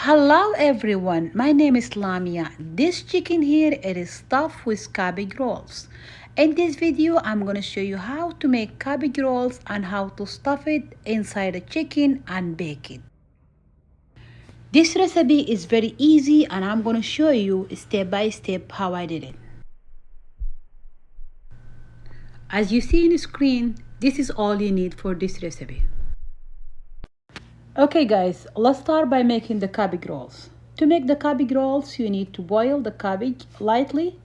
Hello everyone, my name is Lamia. This chicken here, it is stuffed with cabbage rolls. In this video, I'm going to show you how to make cabbage rolls and how to stuff it inside a chicken and bake it. This recipe is very easy and I'm going to show you step by step how I did it. As you see in the screen, this is all you need for this recipe. Okay guys, let's start by making the cabbage rolls. To make the cabbage rolls, you need to boil the cabbage lightly,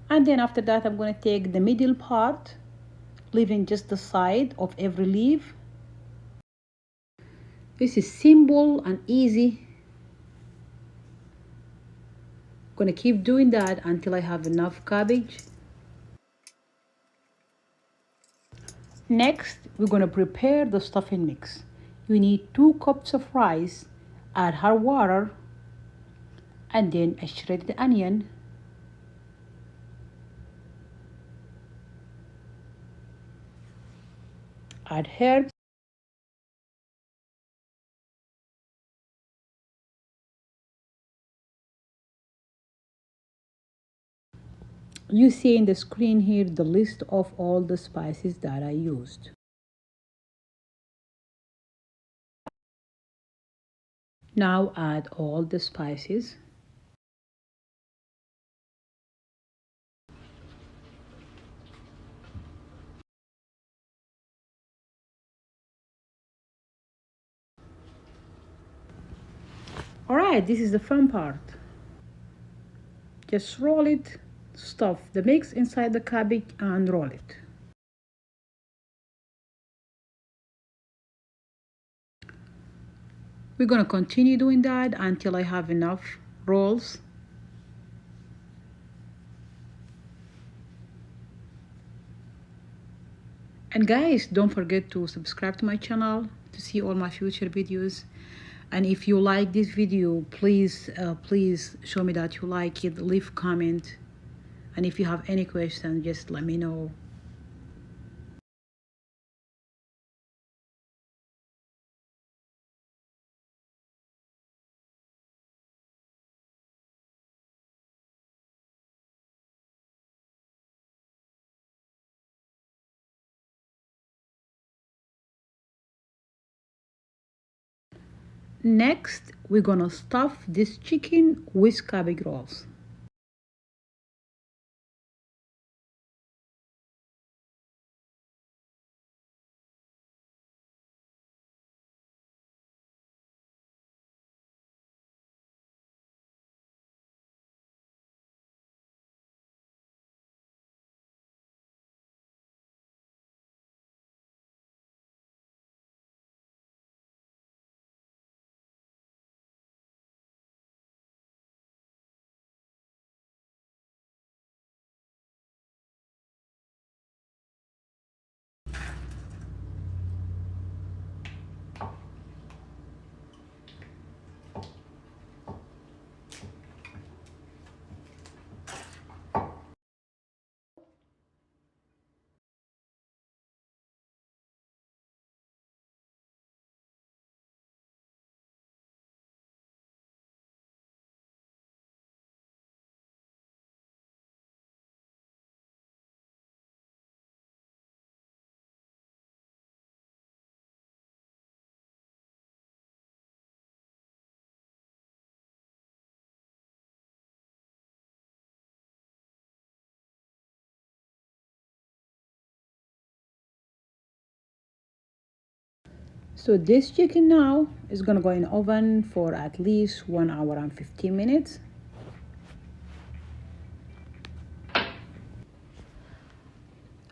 and then after that I'm going to take the middle part, leaving just the side of every leaf. This is simple and easy. I'm going to keep doing that until I have enough cabbage. Next, we're going to prepare the stuffing mix. You need 2 cups of rice, add hot water, and then a shredded onion, add herbs, you see in the screen here the list of all the spices that I used. Now add all the spices. Alright, this is the fun part. Just roll it, stuff the mix inside the cabbage and roll it. We're going to continue doing that until I have enough rolls. And guys, don't forget to subscribe to my channel to see all my future videos. And if you like this video, please show me that you like it, leave a comment. And if you have any questions, just let me know. Next, we're gonna stuff this chicken with cabbage rolls. So this chicken now is gonna go in the oven for at least 1 hour and 15 minutes.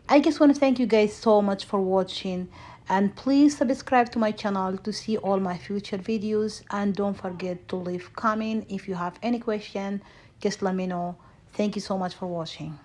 I just want to thank you guys so much for watching, and please subscribe to my channel to see all my future videos, and don't forget to leave comment if you have any question. Just let me know. Thank you so much for watching.